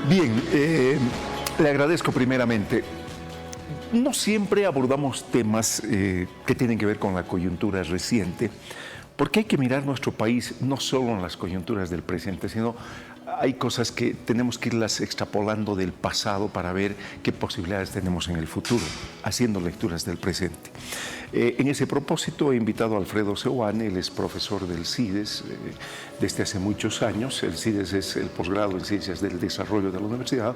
Bien, le agradezco primeramente. No siempre abordamos temas que tienen que ver con la coyuntura reciente, porque hay que mirar nuestro país no solo en las coyunturas del presente, sino hay cosas que tenemos que irlas extrapolando del pasado para ver qué posibilidades tenemos en el futuro, haciendo lecturas del presente. En ese propósito he invitado a Alfredo Seoane, él es profesor del CIDES desde hace muchos años. El CIDES es el posgrado en Ciencias del Desarrollo de la Universidad,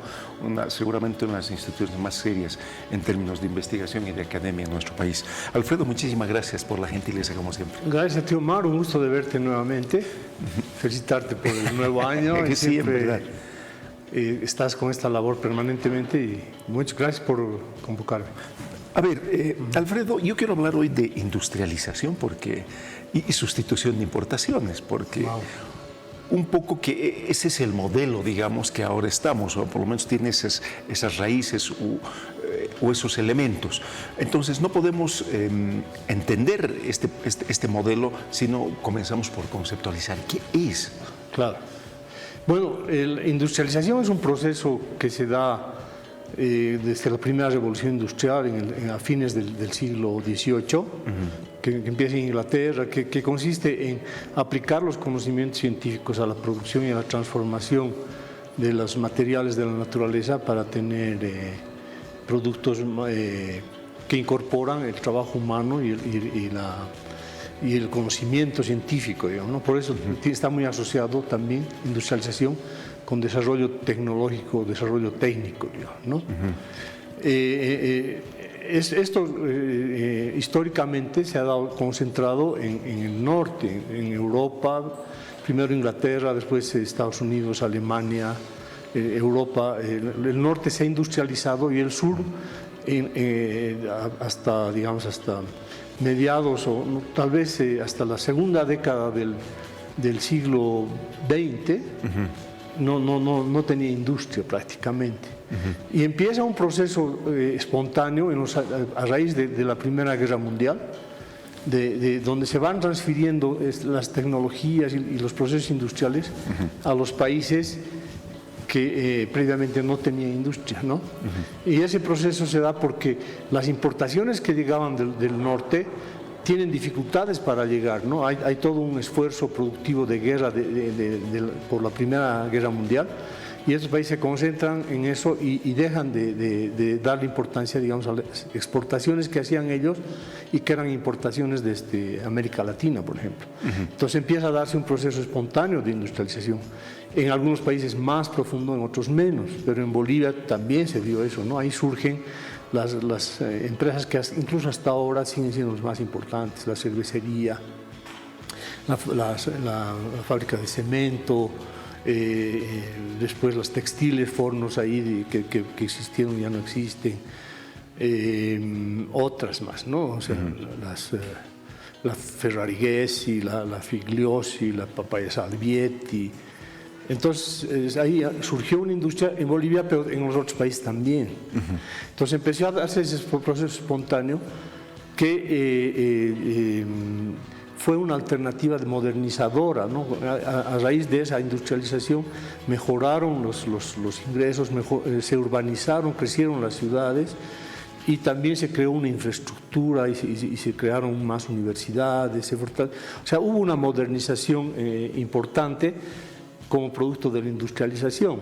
seguramente una de las instituciones más serias en términos de investigación y de academia en nuestro país. Alfredo, muchísimas gracias por la gentileza, como siempre. Gracias a ti, Omar, un gusto de verte nuevamente, felicitarte por el nuevo año. Que sí, en verdad. Estás con esta labor permanentemente y muchas gracias por convocarme. A ver, Alfredo, yo quiero hablar hoy de industrialización y sustitución de importaciones, porque un poco que ese es el modelo, digamos, que ahora estamos, o por lo menos tiene esas raíces o esos elementos. Entonces, no podemos entender este modelo si no comenzamos por conceptualizar qué es. Claro. Bueno, la industrialización es un proceso que se da desde la primera revolución industrial a fines del siglo XVIII, que empieza en Inglaterra, que consiste en aplicar los conocimientos científicos a la producción y a la transformación de los materiales de la naturaleza para tener productos que incorporan el trabajo humano y el conocimiento científico, digamos, ¿no? Por eso está muy asociado también industrialización con desarrollo tecnológico, desarrollo técnico, digamos, ¿no? Esto históricamente se ha dado concentrado en el norte, en Europa, primero Inglaterra, después Estados Unidos, Alemania, Europa. El norte se ha industrializado y el sur hasta mediados o tal vez hasta la segunda década del siglo XX, no tenía industria prácticamente. Y empieza un proceso espontáneo a raíz de la Primera Guerra Mundial, donde se van transfiriendo las tecnologías y los procesos industriales a los países que previamente no tenían industria, ¿no? Y ese proceso se da porque las importaciones que llegaban del norte tienen dificultades para llegar, ¿no? Hay todo un esfuerzo productivo de guerra por la Primera Guerra Mundial, y esos países se concentran en eso y dejan de darle importancia, digamos, a las exportaciones que hacían ellos y que eran importaciones desde América Latina, por ejemplo. Entonces empieza a darse un proceso espontáneo de industrialización. En algunos países más profundo, en otros menos, pero en Bolivia también se dio eso, ¿no? Ahí surgen las empresas que incluso hasta ahora siguen siendo las más importantes: la cervecería, la fábrica de cemento, después los textiles, fornos ahí que existieron ya no existen, otras más, ¿no? O sea, la Ferraresi, la Figliosi, la Papaya Salvietti. Entonces ahí surgió una industria en Bolivia, pero en los otros países también. Entonces empezó a darse ese proceso espontáneo que fue una alternativa modernizadora, ¿no? A raíz de esa industrialización mejoraron los ingresos, se urbanizaron, crecieron las ciudades y también se creó una infraestructura y se crearon más universidades. O sea, hubo una modernización importante como producto de la industrialización.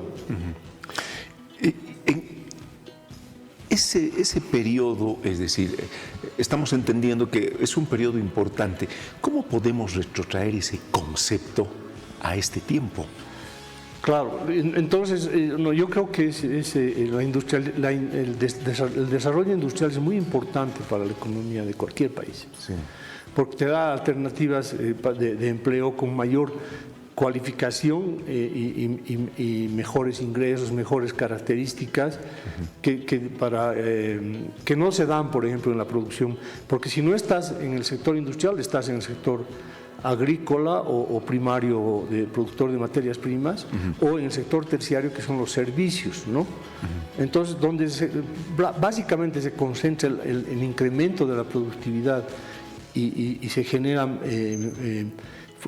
Ese periodo, es decir, estamos entendiendo que es un periodo importante. ¿Cómo podemos retrotraer ese concepto a este tiempo? Claro, entonces yo creo que el desarrollo industrial es muy importante para la economía de cualquier país, sí, porque te da alternativas de empleo con mayor cualificación y mejores ingresos, mejores características que no se dan, por ejemplo, en la producción, porque si no estás en el sector industrial, estás en el sector agrícola o primario de productor de materias primas, o en el sector terciario, que son los servicios, ¿no? Entonces, donde básicamente se concentra el incremento de la productividad y se genera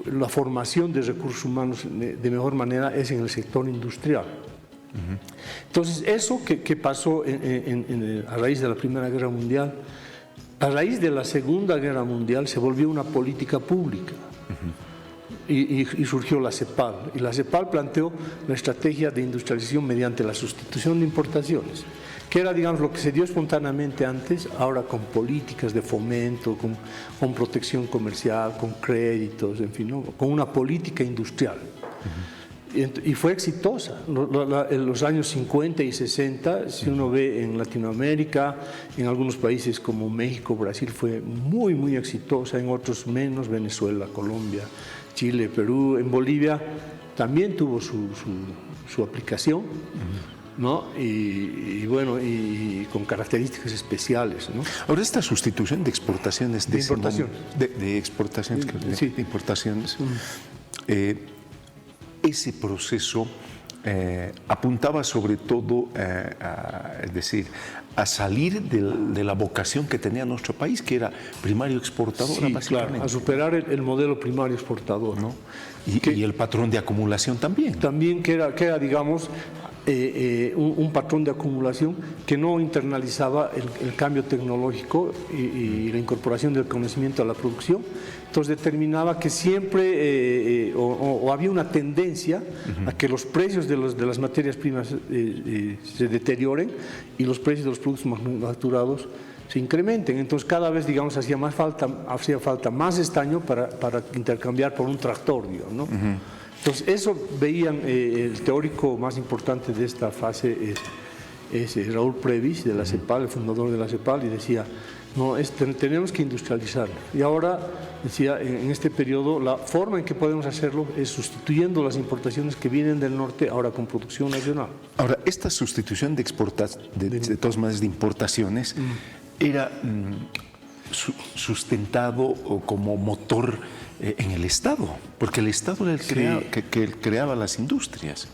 la formación de recursos humanos de mejor manera, es en el sector industrial. Entonces, eso que pasó a raíz de la Primera Guerra Mundial, a raíz de la Segunda Guerra Mundial se volvió una política pública. Y surgió la CEPAL. Y la CEPAL planteó la estrategia de industrialización mediante la sustitución de importaciones, que era, digamos, lo que se dio espontáneamente antes, ahora con políticas de fomento, con protección comercial, con créditos, en fin, ¿no? Con una política industrial. Y fue exitosa. En los años 50 y 60, si uno ve en Latinoamérica, en algunos países como México, Brasil, fue muy, muy exitosa, en otros menos, Venezuela, Colombia, Chile, Perú. En Bolivia también tuvo su aplicación, ¿no? Y bueno, y con características especiales, ¿no? Ahora, esta sustitución de exportaciones, de importación, de exportaciones, sí, de importaciones, ese proceso apuntaba sobre todo es decir, a salir de la vocación que tenía nuestro país, que era primario exportador, sí, básicamente. Claro, a superar el modelo primario exportador, ¿no? Y el patrón de acumulación también. También que era digamos, un patrón de acumulación que no internalizaba el cambio tecnológico y la incorporación del conocimiento a la producción. Entonces determinaba que siempre o había una tendencia a que los precios de las materias primas se deterioren y los precios de los productos manufacturados se incrementen. Entonces cada vez, digamos, hacía falta más estaño para intercambiar por un tractor, digamos, ¿no? Entonces eso veían, el teórico más importante de esta fase es Raúl Previs, de la CEPAL, el fundador de la CEPAL, y decía, no, tenemos que industrializarlo. Y ahora, decía, en este periodo, la forma en que podemos hacerlo es sustituyendo las importaciones que vienen del norte, ahora con producción nacional. Ahora, esta sustitución de todas maneras de importaciones era sustentado como motor en el Estado, porque el Estado era el que creaba las industrias.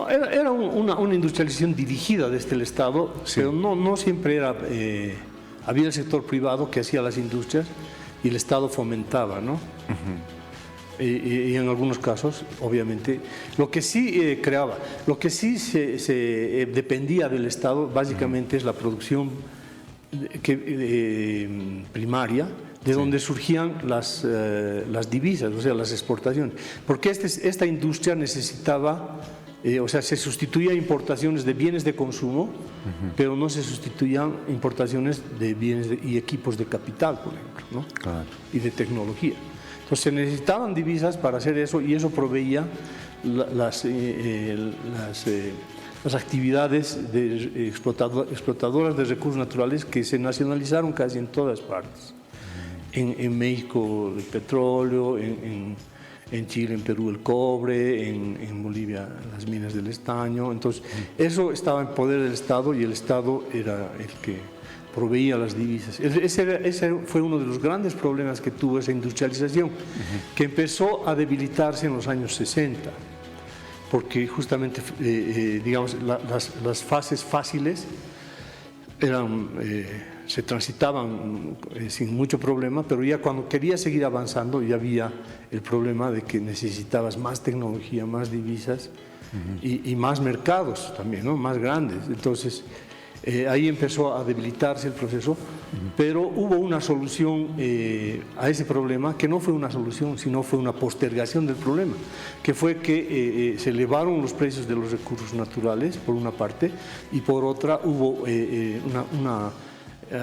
Era una industrialización dirigida desde el Estado, pero no siempre era. Había el sector privado que hacía las industrias y el Estado fomentaba, ¿no? Y en algunos casos, obviamente, lo que sí creaba, lo que sí se dependía del Estado, básicamente es la producción primaria, de donde surgían las divisas, o sea, las exportaciones. Porque esta industria necesitaba, o sea, se sustituía importaciones de bienes de consumo, pero no se sustituían importaciones de bienes y equipos de capital, por ejemplo, ¿no? Claro. Y de tecnología. Entonces se necesitaban divisas para hacer eso, y eso proveía las actividades explotadoras de recursos naturales, que se nacionalizaron casi en todas partes. En México el petróleo, en Chile, en Perú el cobre, en Bolivia las minas del estaño. Entonces eso estaba en poder del Estado, y el Estado era el que proveía las divisas. Ese fue uno de los grandes problemas que tuvo esa industrialización, que empezó a debilitarse en los años 60, porque justamente, digamos, las fases fáciles se transitaban sin mucho problema, pero ya cuando quería seguir avanzando ya había el problema de que necesitabas más tecnología, más divisas y más mercados también, ¿no? Más grandes. Entonces ahí empezó a debilitarse el proceso, pero hubo una solución a ese problema, que no fue una solución, sino fue una postergación del problema, que fue que se elevaron los precios de los recursos naturales, por una parte, y por otra hubo una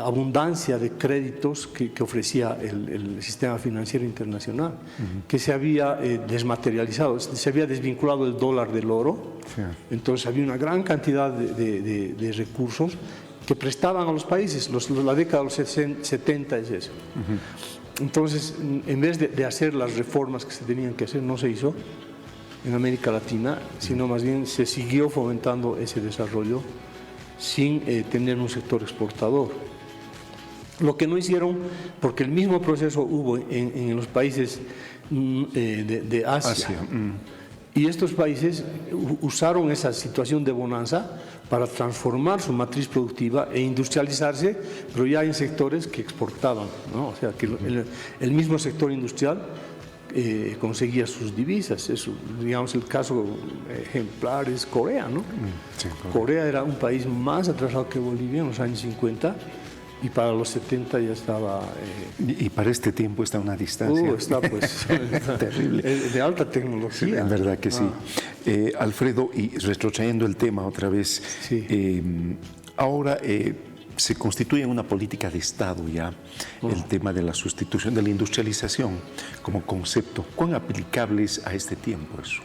abundancia de créditos que ofrecía el sistema financiero internacional, que se había desmaterializado, se había desvinculado el dólar del oro. Entonces había una gran cantidad de recursos que prestaban a los países. La década de los 70 es eso. Entonces, en vez de hacer las reformas que se tenían que hacer, no se hizo en América Latina, sino más bien se siguió fomentando ese desarrollo sin tener un sector exportador. Lo que no hicieron, porque el mismo proceso hubo en los países de Asia. Y estos países usaron esa situación de bonanza para transformar su matriz productiva e industrializarse, pero ya en sectores que exportaban, ¿no? O sea, que el mismo sector industrial conseguía sus divisas. Eso, digamos, el caso ejemplar es Corea, ¿no? Sí, Corea era un país más atrasado que Bolivia en los años 50 y para los 70 ya estaba... Y para este tiempo está a una distancia. Está pues terrible. De alta tecnología. En verdad que sí. Alfredo, y retrotrayendo el tema otra vez, Sí. ahora se constituye una política de Estado ya el tema de la sustitución de la industrialización como concepto. ¿Cuán aplicable es a este tiempo eso?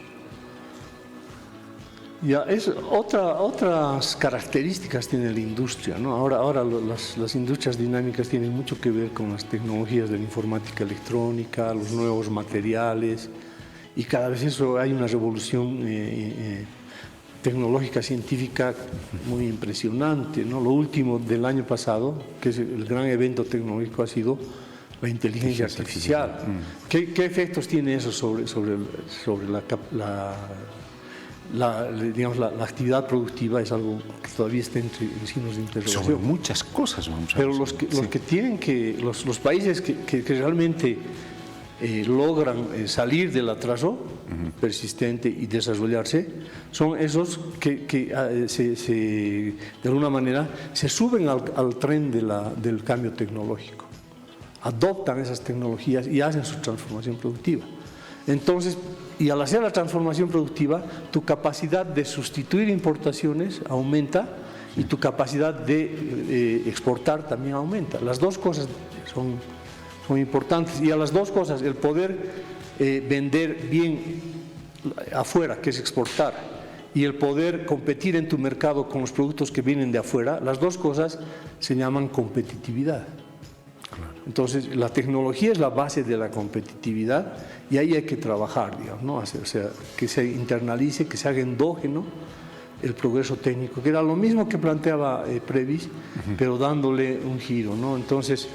Ya, otras características tiene la industria, ¿no? Ahora las industrias dinámicas tienen mucho que ver con las tecnologías de la informática electrónica, los nuevos materiales, y cada vez eso hay una revolución tecnológica, científica muy impresionante, ¿no? Lo último del año pasado, que es el gran evento tecnológico, ha sido la inteligencia artificial. ¿Qué efectos tiene eso sobre la actividad productiva? Es algo que todavía está en signos de interrogación. Sobre muchas cosas vamos a Pero decir. los países que realmente logran salir del atraso persistente y desarrollarse, son esos que de alguna manera se suben al tren del cambio tecnológico, adoptan esas tecnologías y hacen su transformación productiva. Entonces, y al hacer la transformación productiva, tu capacidad de sustituir importaciones aumenta y tu capacidad de exportar también aumenta. Las dos cosas son importantes, y a las dos cosas, el poder vender bien afuera, que es exportar, y el poder competir en tu mercado con los productos que vienen de afuera, las dos cosas se llaman competitividad. Entonces, la tecnología es la base de la competitividad y ahí hay que trabajar, digamos, ¿no? O sea, que se internalice, que se haga endógeno el progreso técnico, que era lo mismo que planteaba Previs, pero dándole un giro, ¿no? Entonces...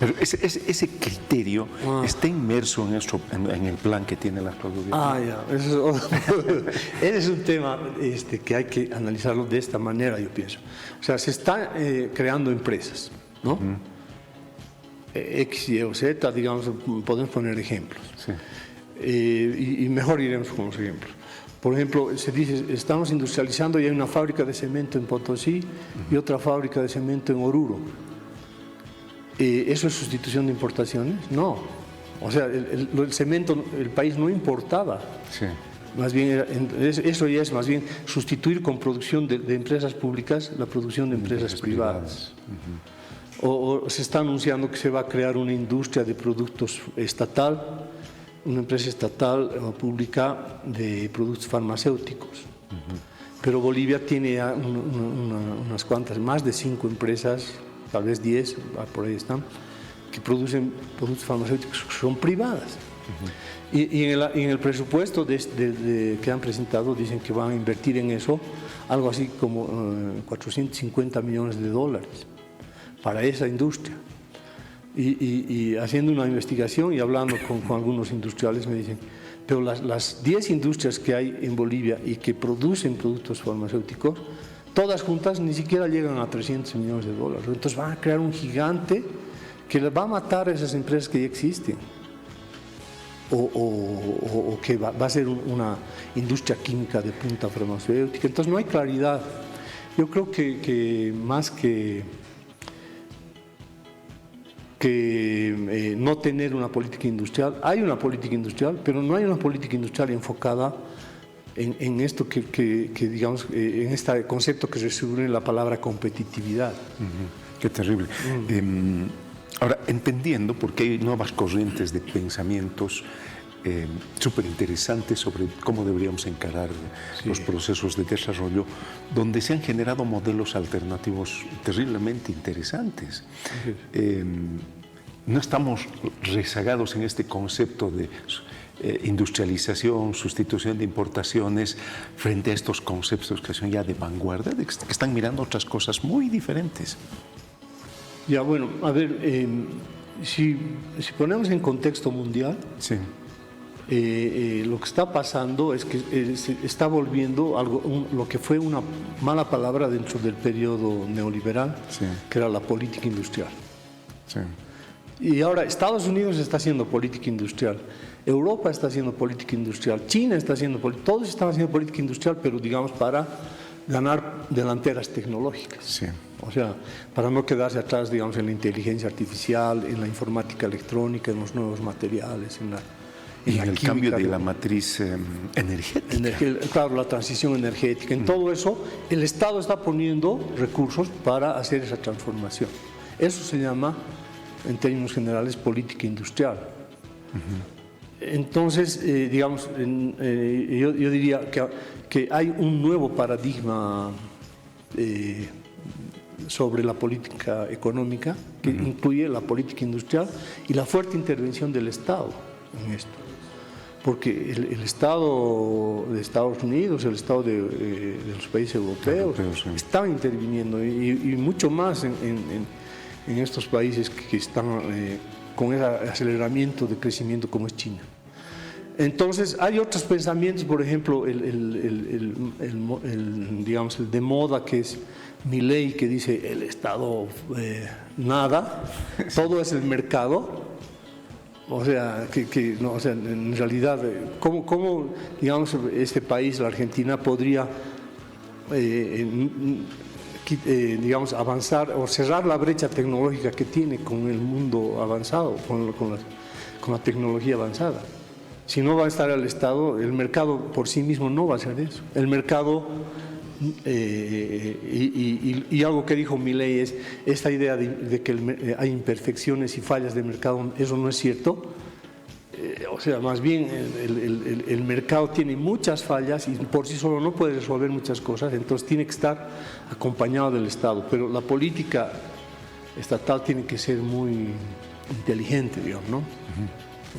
Pero ese criterio está inmerso en el plan que tiene la actual gobierno. Ya, ese es un tema que hay que analizarlo de esta manera, yo pienso. O sea, se están creando empresas, ¿no? X, Y o Z, digamos, podemos poner ejemplos. Sí. Y mejor iremos con los ejemplos. Por ejemplo, se dice, estamos industrializando y hay una fábrica de cemento en Potosí y otra fábrica de cemento en Oruro. ¿Eso es sustitución de importaciones? No. O sea, el cemento, el país no importaba. Sí. Más bien, eso ya es más bien sustituir con producción de empresas públicas la producción de empresas privadas. O se está anunciando que se va a crear una industria de productos estatal, una empresa estatal o pública de productos farmacéuticos. Pero Bolivia tiene ya unas cuantas, más de 5 empresas, tal vez 10, por ahí están, que producen productos farmacéuticos que son privadas. Y en el presupuesto que han presentado dicen que van a invertir en eso algo así como $450 millones para esa industria. Y haciendo una investigación y hablando con algunos industriales me dicen, pero las 10 industrias que hay en Bolivia y que producen productos farmacéuticos, todas juntas ni siquiera llegan a $300 millones. Entonces van a crear un gigante que les va a matar a esas empresas que ya existen. O que va a ser una industria química de punta farmacéutica. Entonces no hay claridad. Yo creo que más que no tener una política industrial, hay una política industrial, pero no hay una política industrial enfocada en esto que digamos, en este concepto que se resume en la palabra competitividad. Qué terrible. Ahora, entendiendo, porque hay nuevas corrientes de pensamientos súper interesantes sobre cómo deberíamos encarar los procesos de desarrollo, donde se han generado modelos alternativos terriblemente interesantes. No estamos rezagados en este concepto de industrialización, sustitución de importaciones, frente a estos conceptos que son ya de vanguardia, que están mirando otras cosas muy diferentes. Ya, bueno, a ver, si ponemos en contexto mundial, sí. Lo que está pasando es que se está volviendo lo que fue una mala palabra dentro del periodo neoliberal, que era la política industrial. Sí. Y ahora Estados Unidos está haciendo política industrial. Europa está haciendo política industrial, China está haciendo política, todos están haciendo política industrial, pero digamos para ganar delanteras tecnológicas. Sí. O sea, para no quedarse atrás, digamos, en la inteligencia artificial, en la informática electrónica, en los nuevos materiales, Y en el química, cambio de la matriz energética. Claro, la transición energética. En todo eso, el Estado está poniendo recursos para hacer esa transformación. Eso se llama, en términos generales, política industrial. Entonces, digamos, yo diría que hay un nuevo paradigma sobre la política económica que incluye la política industrial y la fuerte intervención del Estado en esto. Porque el Estado de Estados Unidos, el Estado de los países europeos están interviniendo y mucho más en estos países que están con ese aceleramiento de crecimiento como es China. Entonces hay otros pensamientos, por ejemplo, digamos, el de moda, que es Milei, que dice el Estado nada, todo es el mercado. O sea, no, o sea, en realidad, ¿cómo, digamos, este país, la Argentina, podría, digamos, avanzar o cerrar la brecha tecnológica que tiene con el mundo avanzado, con la tecnología avanzada? Si no va a estar el Estado, el mercado por sí mismo no va a hacer eso. El mercado, y algo que dijo Milei es esta idea de que hay imperfecciones y fallas de mercado, eso no es cierto. O sea, más bien el mercado tiene muchas fallas y por sí solo no puede resolver muchas cosas, entonces tiene que estar acompañado del Estado. Pero la política estatal tiene que ser muy inteligente, digamos, ¿no?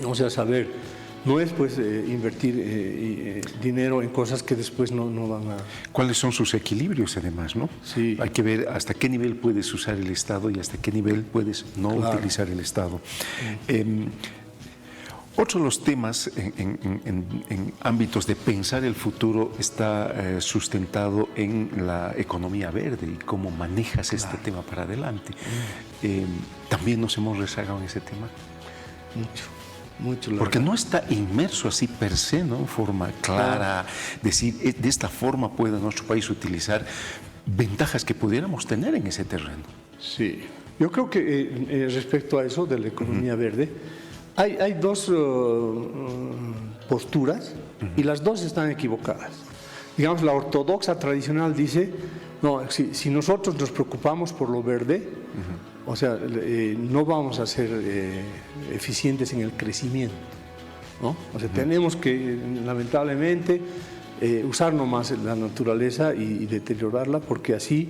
O sea, saber. No es pues invertir dinero en cosas que después no van a... ¿Cuáles son sus equilibrios además, no? Sí. Hay que ver hasta qué nivel puedes usar el Estado y hasta qué nivel puedes no utilizar el Estado. Otro de los temas en ámbitos de pensar el futuro está sustentado en la economía verde y cómo manejas este tema para adelante. ¿También nos hemos rezagado en ese tema? Mucho. Porque no está inmerso así per se, ¿no? En forma clara, decir, de esta forma puede nuestro país utilizar ventajas que pudiéramos tener en ese terreno. Sí, yo creo que respecto a eso de la economía verde, hay dos posturas y las dos están equivocadas. Digamos, la ortodoxa tradicional dice, no, si nosotros nos preocupamos por lo verde, o sea, no vamos a ser eficientes en el crecimiento, ¿no? O sea, tenemos que, lamentablemente, usar nomás la naturaleza y deteriorarla, porque así,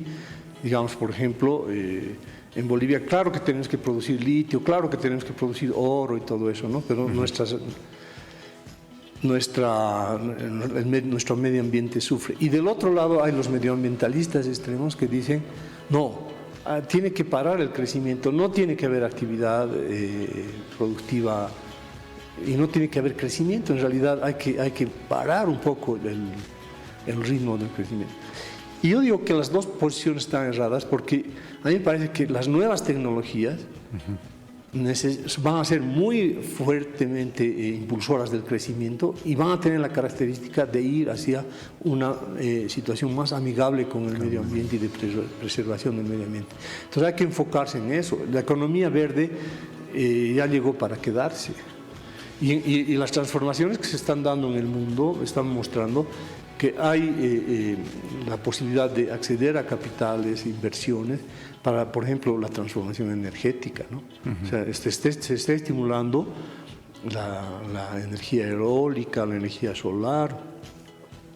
digamos, por ejemplo, en Bolivia, claro que tenemos que producir litio, claro que tenemos que producir oro y todo eso, ¿no? Pero nuestro medio ambiente sufre. Y del otro lado hay los medioambientalistas extremos que dicen, no, tiene que parar el crecimiento, no tiene que haber actividad productiva y no tiene que haber crecimiento. En realidad hay que parar un poco el ritmo del crecimiento. Y yo digo que las dos posiciones están erradas porque a mí me parece que las nuevas tecnologías van a ser muy fuertemente impulsoras del crecimiento y van a tener la característica de ir hacia una situación más amigable con el medio ambiente y de preservación del medio ambiente. Entonces hay que enfocarse en eso. La economía verde ya llegó para quedarse y las transformaciones que se están dando en el mundo están mostrando que hay la posibilidad de acceder a capitales, inversiones, para, por ejemplo, la transformación energética, ¿no? O sea, se está estimulando la energía eólica, la energía solar,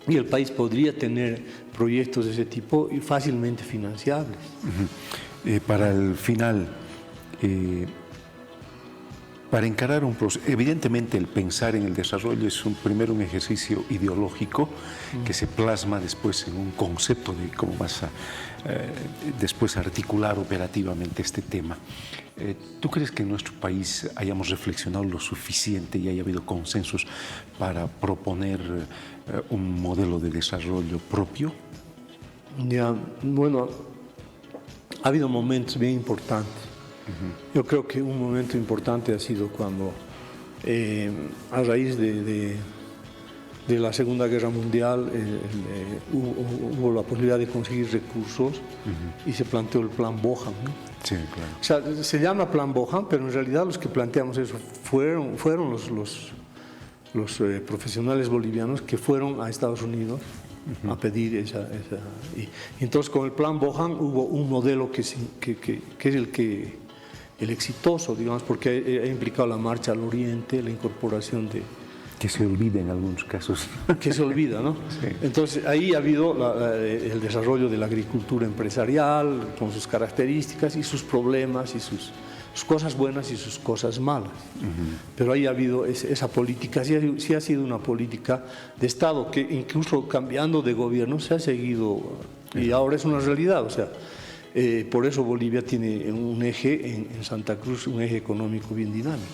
y el país podría tener proyectos de ese tipo y fácilmente financiables. Para el final, para encarar un proceso, evidentemente el pensar en el desarrollo es primero un ejercicio ideológico que se plasma después en un concepto de cómo vas a después articular operativamente este tema. ¿Tú crees que en nuestro país hayamos reflexionado lo suficiente y haya habido consensos para proponer un modelo de desarrollo propio? Ya, bueno, ha habido momentos bien importantes. Yo creo que un momento importante ha sido cuando A raíz de la Segunda Guerra Mundial hubo la posibilidad de conseguir recursos y se planteó el Plan Bohan, ¿no? Sí, claro. O sea, se llama Plan Bohan, pero en realidad los que planteamos eso fueron los profesionales bolivianos que fueron a Estados Unidos a pedir y entonces con el Plan Bohan hubo un modelo que es el exitoso, digamos, porque ha implicado la marcha al oriente, la incorporación de... Que se olvida en algunos casos. Que se olvida, ¿no? Sí. Entonces ahí ha habido el desarrollo de la agricultura empresarial con sus características y sus problemas y sus cosas buenas y sus cosas malas. Pero ahí ha habido esa política, sí ha sido una política de Estado que incluso cambiando de gobierno se ha seguido y ahora es una realidad, o sea, por eso Bolivia tiene un eje en Santa Cruz, un eje económico bien dinámico.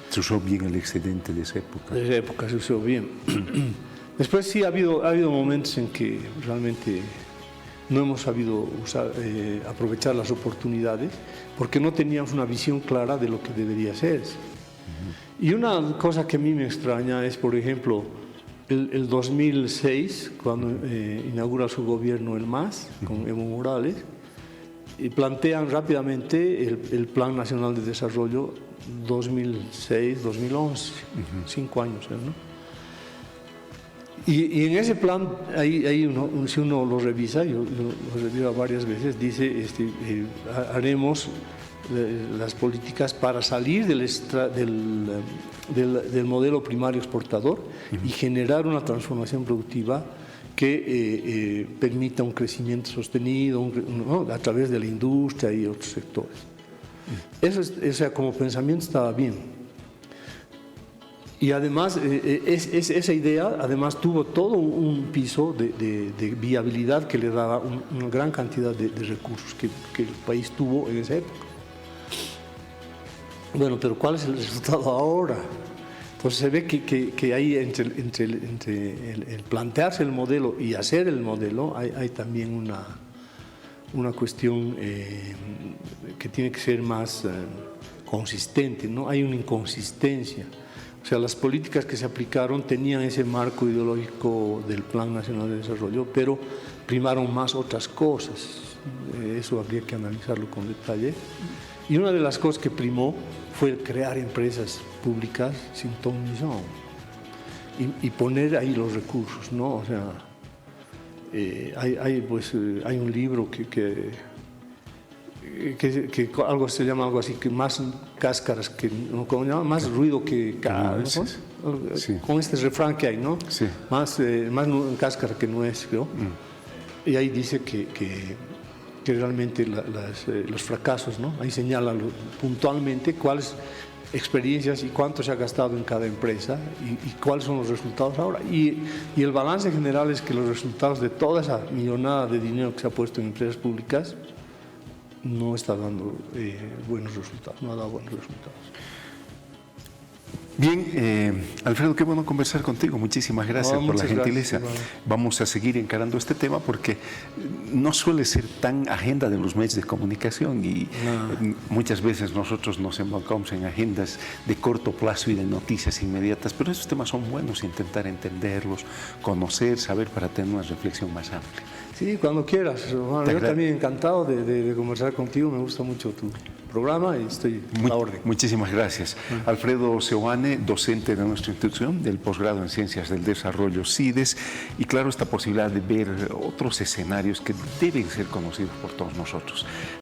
Se usó bien el excedente de esa época. De esa época se usó bien. Después sí ha habido momentos en que realmente no hemos sabido aprovechar las oportunidades porque no teníamos una visión clara de lo que debería ser. Y una cosa que a mí me extraña es, por ejemplo, el 2006, cuando inaugura su gobierno el MAS, con Evo Morales, y plantean rápidamente el Plan Nacional de Desarrollo 2006-2011, 5 años, ¿no? Y en ese plan, si uno lo revisa, yo lo reviso varias veces, dice, haremos las políticas para salir del modelo primario exportador y generar una transformación productiva que permita un crecimiento sostenido ¿no? a través de la industria y otros sectores. Eso, o sea, como pensamiento estaba bien. Y además, esa idea además tuvo todo un piso de viabilidad que le daba una gran cantidad de recursos que el país tuvo en esa época. Bueno, pero ¿cuál es el resultado ahora? Entonces se ve que ahí entre el plantearse el modelo y hacer el modelo hay también una cuestión que tiene que ser más consistente, ¿no? Hay una inconsistencia. O sea, las políticas que se aplicaron tenían ese marco ideológico del Plan Nacional de Desarrollo, pero primaron más otras cosas. Eso habría que analizarlo con detalle. Y una de las cosas que primó fue el crear empresas públicas sin ton ni son y poner ahí los recursos, ¿no? O sea, hay un libro que algo se llama algo así, que más cáscaras que, ¿cómo se llama? Más ruido que ¿no? Sí. Con este refrán que hay, ¿no? Sí. Más cáscara que nuez, creo. Y ahí dice que realmente los fracasos, ¿no? Ahí señala puntualmente cuáles experiencias y cuánto se ha gastado en cada empresa y cuáles son los resultados ahora. Y el balance general es que los resultados de toda esa millonada de dinero que se ha puesto en empresas públicas no está dando buenos resultados, no ha dado buenos resultados. Bien, Alfredo, qué bueno conversar contigo. Muchísimas gracias por la gentileza. Gracias, vamos a seguir encarando este tema porque no suele ser tan agenda de los medios de comunicación y muchas veces nosotros nos embarcamos en agendas de corto plazo y de noticias inmediatas, pero esos temas son buenos, intentar entenderlos, conocer, saber para tener una reflexión más amplia. Sí, cuando quieras, Romano. Yo también encantado de conversar contigo, me gusta mucho tu programa y estoy a la orden. Muchísimas gracias. Alfredo Seoane, docente de nuestra institución del posgrado en Ciencias del Desarrollo, CIDES, y claro, esta posibilidad de ver otros escenarios que deben ser conocidos por todos nosotros.